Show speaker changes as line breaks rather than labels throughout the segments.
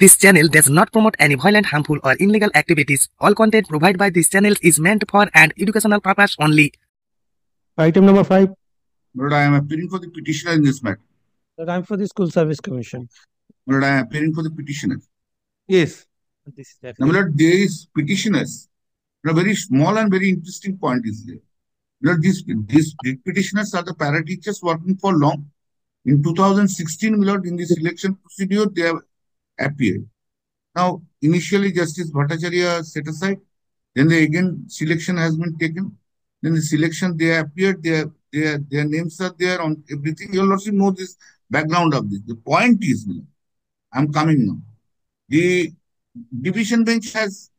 This channel does not promote any violent, harmful, or illegal activities. All content provided by this channel is meant for an educational purpose only.
Item number 5.
Lord, I am appearing for the petitioner in this matter.
Lord, I am for the School Service Commission.
Lord, I am appearing for the petitioner.
Yes.
Now, Lord, there is petitioners. A very small and very interesting point is there. Lord, these petitioners are the para teachers working for long. In 2016, Lord, in the selection procedure, they have appeared. Now, initially, Justice Bhattacharya set aside. Then again, selection has been taken. Then the selection, they appeared. Their names are there on everything. You will also know this background of this. The point is, I'm coming now. The division bench has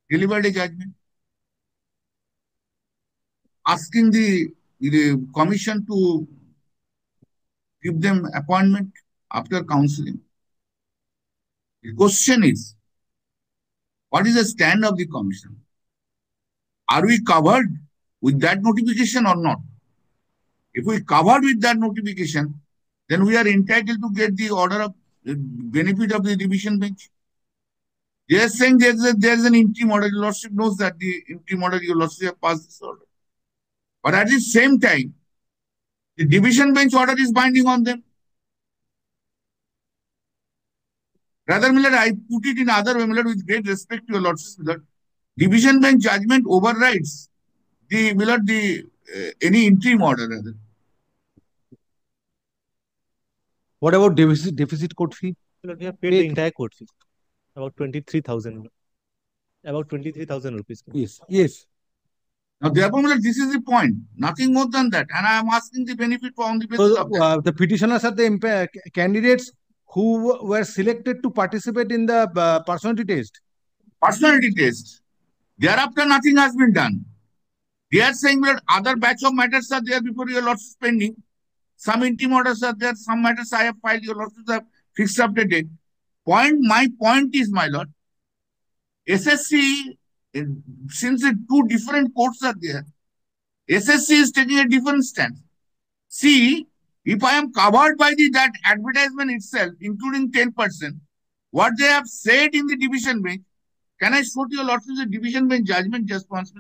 delivered a judgment asking the commission to give them appointment after counseling. The question is, what is the stand of the commission? Are we covered with that notification or not? If we covered with that notification, then we are entitled to get the order of benefit of the division bench. They are saying there is an interim order. Your Lordship knows that the interim order, your Lordship have passed this order. But at the same time, the division bench order is binding on them. Rather, Millard, I put it in other way, Millard, with great respect to your Lordship, Millard. Division bench judgment overrides the, Millard, any interim order, rather.
What about deficit court fee?
We have paid the entire court fee. About 23,000. About 23,000 rupees.
Yes. Yes.
Now, therefore, this is the point. Nothing more than that. And I am asking the benefit on the basis of that.
The petitioners are the candidates who were selected to participate in the personality test.
Personality test. Thereafter, nothing has been done. They are saying that other batch of matters are there before your Lordship pending. Some interim orders are there. Some matters I have filed. Your Lordship have fixed up the date. My point is, my Lord, SSC, since the two different courts are there, SSC is taking a different stance. See, if I am covered by that advertisement itself, including 10%, what they have said in the division bench, can I show to your Lordship the division bench judgment just once?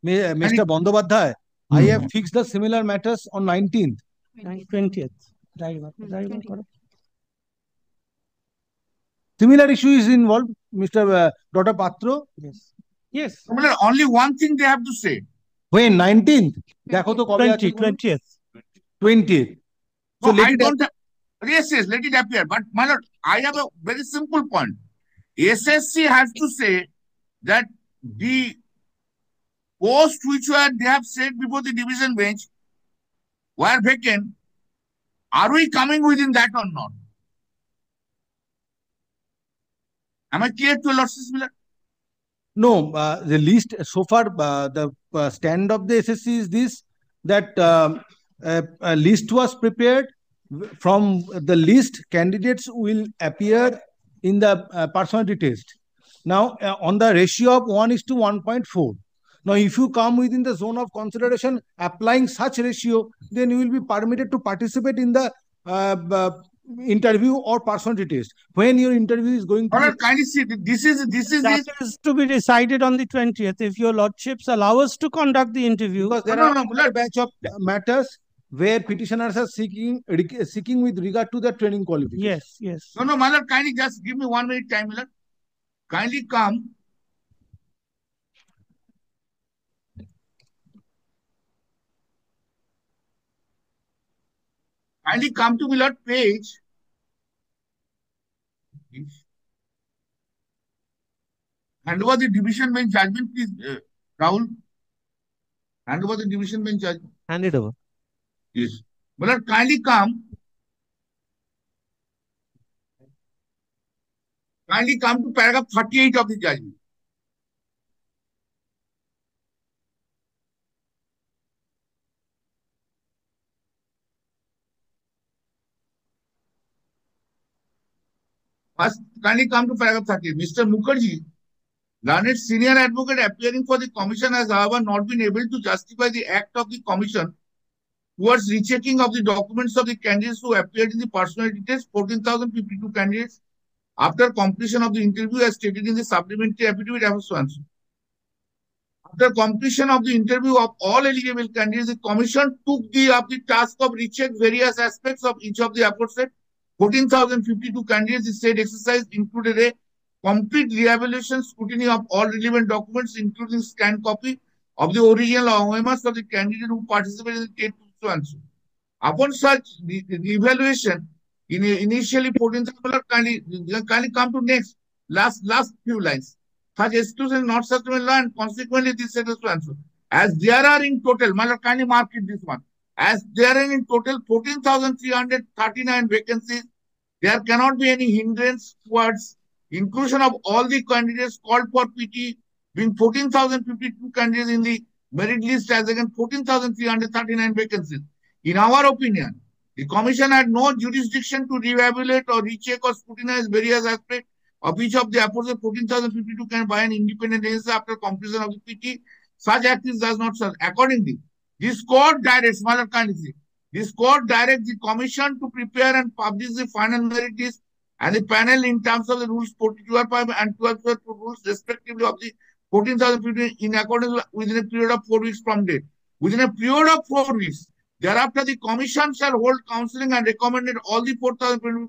Mr. Bandyopadhyay, I have fixed the similar matters on 19th.
20th.
Similar issue is involved, Mr. Dr. Patro.
Yes. Yes.
Only one thing they have to say.
When? 19th?
20th.
20th.
So I don't have, yes, let it appear. But my Lord, I have a very simple point. SSC has to say that the post which they have said before the division bench were vacant. Are we coming within that or not? Am I clear to your Lordship, Miller?
No, the list so far, the stand of the SSC is this, that a list was prepared. From the list, candidates will appear in the personality test. Now, on the ratio of 1:1.4. Now, if you come within the zone of consideration, applying such ratio, then you will be permitted to participate in the interview or personality test. When your interview is going to
kindly see, this is
to be decided on the 20th. If your Lordships allow us to conduct the interview.
Because there are a batch of matters where petitioners are seeking with regard to the training qualification.
Yes.
No, my Lord, kindly just give me 1 minute time, Lord. Kindly come. Kindly come to Millard page. Hand over the division bench judgment, please, Rahul. Hand over the division bench judgment.
Hand it over.
Yes. Millard, kindly come. Kindly come to paragraph 38 of the judgment. First, kindly come to paragraph 30. Mr. Mukherjee, learned senior advocate appearing for the commission, has however not been able to justify the act of the commission towards rechecking of the documents of the candidates who appeared in the personality test, 14,052 candidates, after completion of the interview as stated in the supplementary affidavit of so and so. After completion of the interview of all eligible candidates, the commission took up the task of recheck various aspects of each of the aforesaid 14,052 candidates. The said exercise included a complete re-evaluation scrutiny of all relevant documents, including scanned copy of the original OMS of the candidate who participated in the TET so and so. Upon such evaluation, initially 14,000 kindly come to next last few lines. Such exclusion not sustainable law and consequently this set so and so. As there are in total, kindly mark it this one. As there are in total 14,339 vacancies, there cannot be any hindrance towards inclusion of all the candidates called for PT, being 14,052 candidates in the merit list as against 14,339 vacancies. In our opinion, the Commission had no jurisdiction to re-evaluate or recheck or scrutinize various aspects of each of the aforesaid 14,052 can by an independent agency after completion of the PT. Such actions does not serve. Accordingly, this court directs, this court directs the Commission to prepare and publish the final merit list and the panel in terms of the rules 42.5 and 12 rules respectively of the 14,050 in accordance within a period of 4 weeks from date. Within a period of 4 weeks, thereafter the Commission shall hold counseling and recommended all the 4,000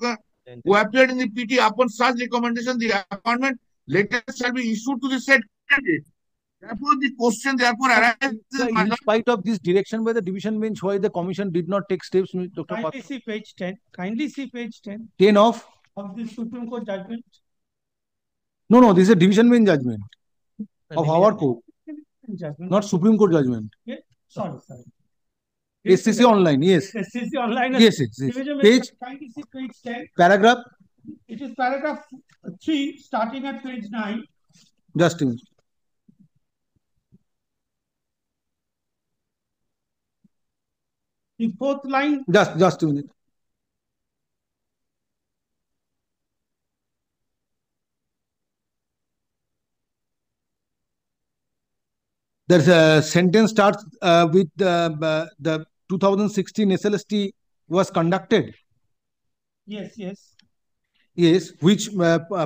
who appeared in the PT. Upon such recommendation, the appointment letter shall be issued to the said candidate. Therefore, the question arises.
In spite of this direction by the division bench, why the commission did not take steps, Dr.
Kindly see page 10. Kindly see page 10
10 of
the Supreme Court judgment.
No, this is a division bench judgment of our court,
Judgment.
not Supreme Court judgment.
Yeah. Sorry.
SSC online, yes.
SSC online.
Yes. Page,
kindly see page 10.
paragraph.
It is paragraph 3, starting at page 9.
Just a minute.
The fourth line.
Just a minute. There's a sentence starts with the 2016 SLST was conducted.
Yes.
Which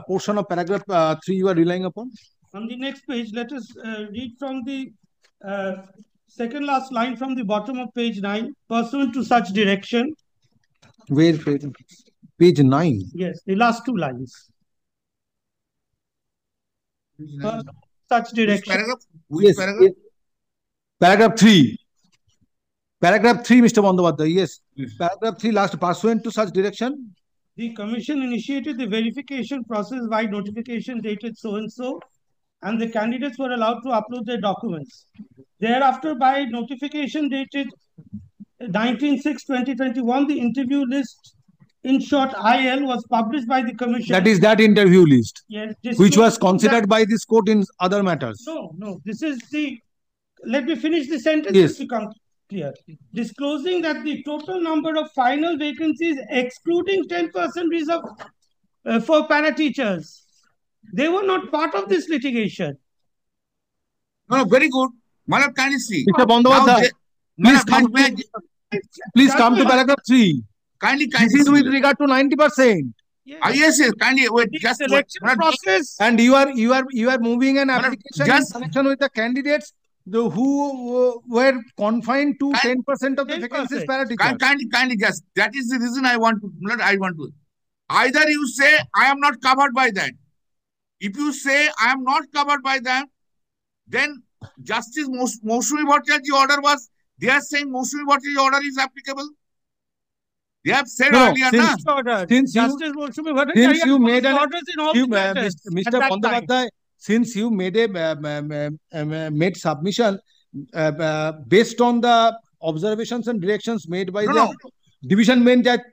portion of paragraph 3 you are relying upon?
On the next page, let us read from the second last line from the bottom of page 9. Pursuant to such direction.
Where? Page 9.
Yes, the last two lines. Such direction.
Which paragraph?
Paragraph 3. Paragraph 3, Mr. Bandyopadhyay. Yes. Paragraph 3, last. Pursuant to such direction.
The Commission initiated the verification process by notification dated so and so, and the candidates were allowed to upload their documents. Thereafter, by notification dated 19/6/2021, the interview list, in short IL, was published by the Commission.
That is that interview list,
yes,
which was considered by this court in other matters.
No. This is the. Let me finish the sentence.
Yes.
To become clear. Disclosing that the total number of final vacancies, excluding 10% reserve for para teachers, they were not part of this litigation.
No, very good. Malab, kindly see.
Mr. Bandyopadhyay, please come to paragraph 3.
Kindly.
This is with regard to 90%.
Yes. Kindly wait. Just
selection process.
And you are moving an application in connection with the candidates who were confined to 10% of the vacancies para teachers.
Kindly just. That is the reason I want to. Either you say I am not covered by that. If you say I am not covered by that, then Justice Mousumi Bhattacharya order was. They are saying Mousumi Bhattacharya order is applicable. They have said earlier,
since you made Mr. Bandyopadhyay, since you made submission based on the observations and directions made by the division bench at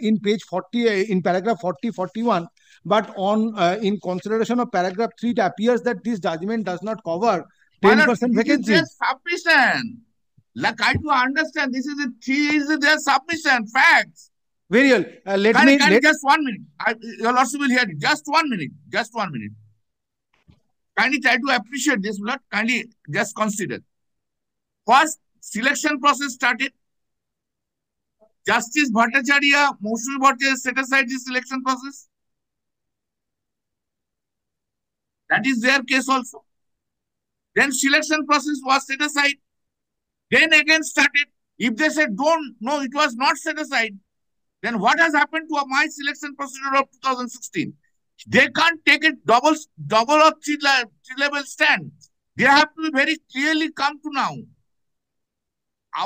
in page 40 in paragraph 40-41, but on in consideration of paragraph 3, it appears that this judgment does not cover 10% vacancies.
It is submission. Like I do understand, this is their submission facts.
Very well.
Just 1 minute. You also will hear it. Just 1 minute. Kindly try to appreciate this, but kindly just consider. First, selection process started. Justice Bhattacharya, Mousumi Bhattacharya set aside the selection process. That is their case also. Then selection process was set aside. Then again started. If they said, no, it was not set aside, then what has happened to my selection procedure of 2016? They can't take it double or three level stand. They have to be very clearly come to now.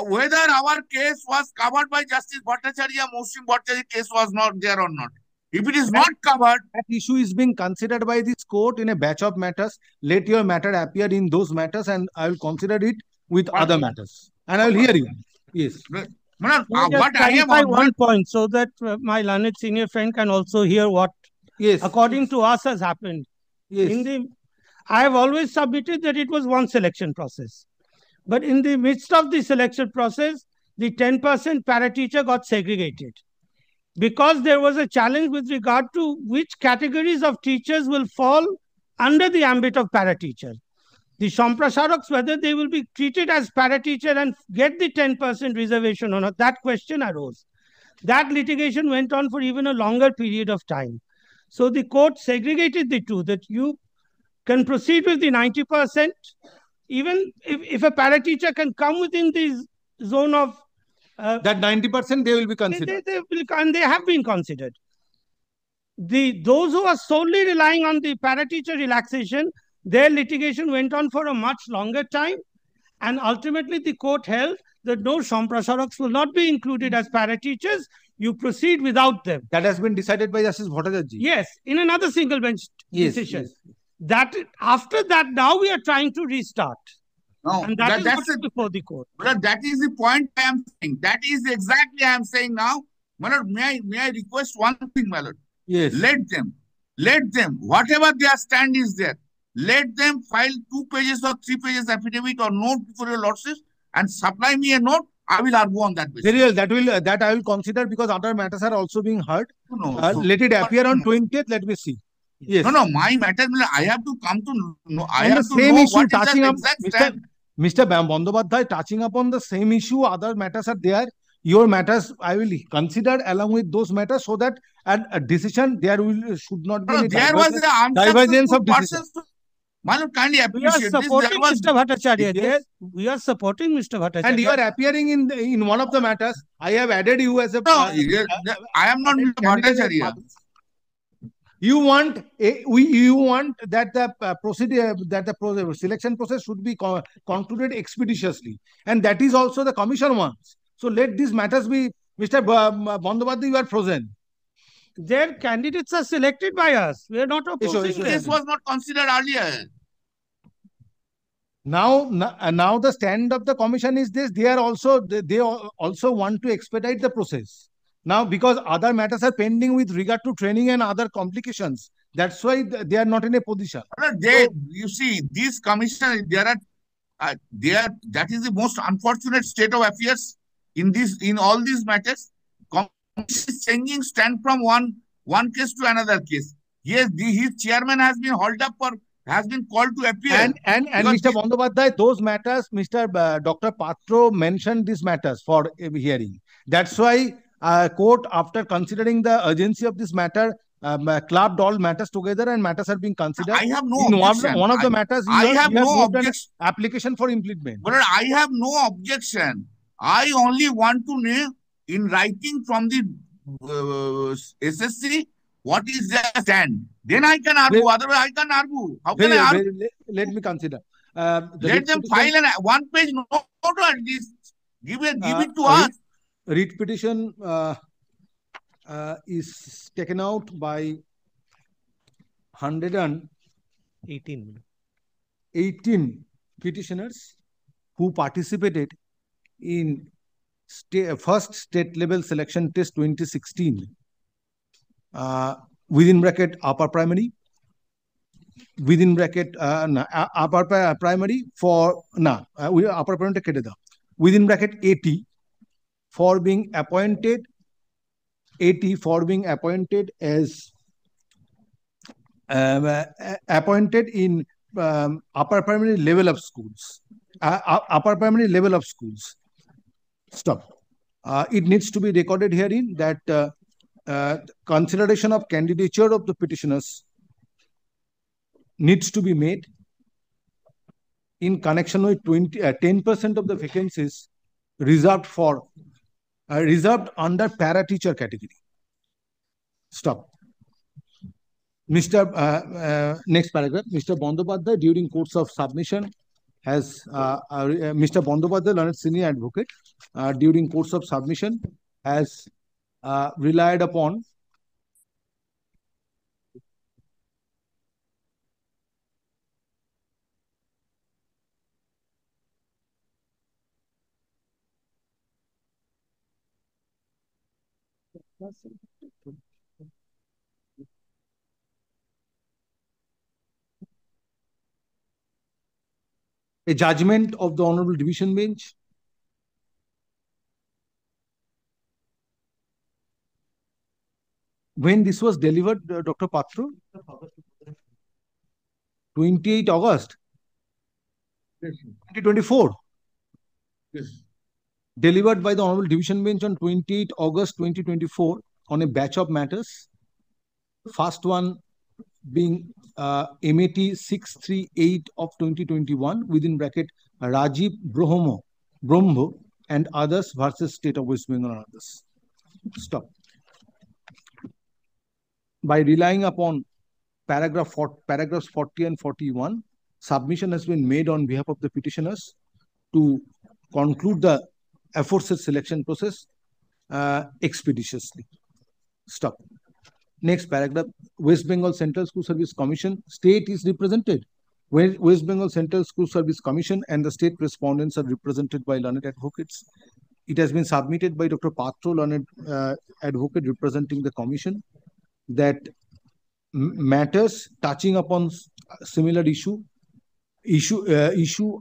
Whether our case was covered by Justice Bhattacharya, Muslim Bhattacharya case was not there or not. If it is not covered,
that issue is being considered by this court in a batch of matters. Let your matter appear in those matters, and I will consider it with other matters, and I will hear you. Yes.
What I am one point so that my learned senior friend can also hear what, according to us, has happened.
Yes.
I have always submitted that it was one selection process. But in the midst of the selection process, the 10% para-teacher got segregated. Because there was a challenge with regard to which categories of teachers will fall under the ambit of para-teacher. The Shamprasaraks, whether they will be treated as para-teacher and get the 10% reservation or not, that question arose. That litigation went on for even a longer period of time. So the court segregated the two, that you can proceed with the 90%, even if a para-teacher can come within the zone of
that 90% they will be considered.
They have been considered. Those who are solely relying on the para-teacher relaxation, their litigation went on for a much longer time, and ultimately the court held that no, Shamprasaraks will not be included as para-teachers. You proceed without them.
That has been decided by Justice Bhattacharya.
Yes, in another single bench decision.
Yes.
That after that, now we are trying to restart.
No,
and that's before the court.
But that is the point I am saying. That is exactly I am saying now. Malad, may I request one thing, Malad?
Yes.
Let them, whatever their stand is there, let them file 2 pages or 3 pages affidavit or note before your lordship and supply me a note. I will argue on that basis.
Very well. That I will consider because other matters are also being heard. Let it appear on 20th. Let me see. Yes.
No, my matter, I have to come to know. I
and
have
the
to
same
know
issue
what is
touching
the
up,
exact stand.
Mr. Bandyopadhyay, touching upon the same issue, other matters are there. Your matters, I will consider along with those matters so that at a decision there should not be any divergence of decision.
Manu, kindly
we are supporting Mr. Bhattacharya.
Yes.
We are supporting Mr. Bhattacharya.
And you are appearing in one of the matters. I have added you as a.
No, I am not Mr. Bhattacharya.
You want that the procedure, that the selection process should be concluded expeditiously, and that is also the commission wants. So let these matters be. Mr. Bandyopadhyay, you are frozen.
Their candidates are selected by us. We are not opposing.
This was not considered earlier.
Now the stand of the commission is this. They also want to expedite the process. Now, because other matters are pending with regard to training and other complications, that's why they are not in a position.
You see, these commissioners, that is the most unfortunate state of affairs in all these matters. Commission changing stand from one case to another case. Yes, his chairman has been hauled up has been called to appear.
And Mr. Bandyopadhyay, those matters, Dr. Patro mentioned these matters for hearing. That's why court, after considering the urgency of this matter, clubbed all matters together and matters are being considered.
I have no objection.
One of the matters,
I have no objection.
Application for implementation.
But I have no objection. I only want to know in writing from the SSC what is their stand. Then I can argue. Otherwise, I can't argue. How can I argue?
Let me consider.
Let them file a one-page note at least. Give it to us.
Writ petition is taken out by 118 petitioners who participated in first state level selection test 2016 within bracket upper primary, within bracket upper primary for upper primary কেটে দাও, within bracket 80 for being appointed as appointed in upper primary level of schools. Stop. It needs to be recorded herein that consideration of candidature of the petitioners needs to be made in connection with 10% of the vacancies reserved under para-teacher category. Stop. Next paragraph. Mr. Bandyopadhyay, during course of submission, has Mr. Bandyopadhyay, learned senior advocate, during course of submission, has relied upon a judgment of the Honorable Division Bench when this was delivered, Dr. Patro? 28 August 2024.
Yes.
Delivered by the Honorable Division Bench on 28 August 2024 on a batch of matters. First one being MAT 638 of 2021 within bracket Rajiv Brahmo and others versus State of West Bengal and others. Stop. By relying upon paragraphs 40 and 41, submission has been made on behalf of the petitioners to conclude the aforesaid selection process expeditiously. Stop. Next paragraph. West Bengal Central School Service Commission, state is represented. West Bengal Central School Service Commission and the state respondents are represented by learned advocates. It has been submitted by Dr. Patro, learned advocate representing the commission, that matters touching upon similar issue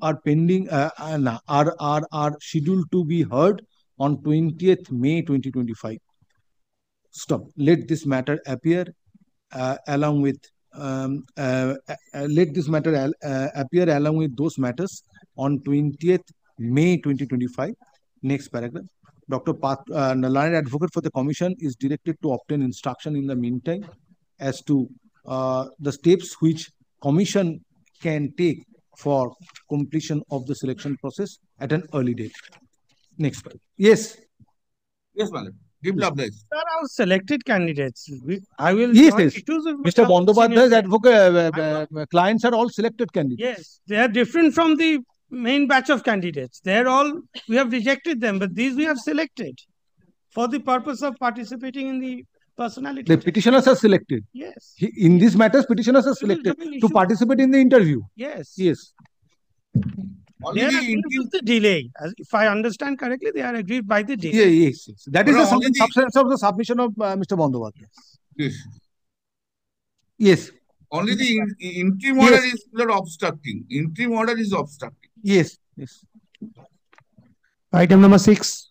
are pending are scheduled to be heard on 20th May 2025. Stop. Let this matter appear along with those matters on 20th May 2025. Next paragraph. Dr. learned advocate for the commission is directed to obtain instruction in the meantime as to the steps which commission can take for completion of the selection process at an early date. Next paragraph. Yes.
Yes, madam. Develop this.
There are selected candidates. I will.
Yes.
Mr.
Bandyopadhyay's advocate clients are all selected candidates.
Yes, they are different from the main batch of candidates. They are all, we have rejected them, but these we have selected for the purpose of participating in the personality.
The petitioners are selected.
Yes.
In these matters, petitioners are selected to participate in the interview.
Yes.
Yes.
They are agreed with the delay. If I understand correctly, they are agreed by the delay.
Yes. That is the substance of the submission of Mr. Bandyopadhyay.
Yes.
Yes.
Only the interim order is not obstructing. Interim order is obstructing.
Yes.
Item number 6.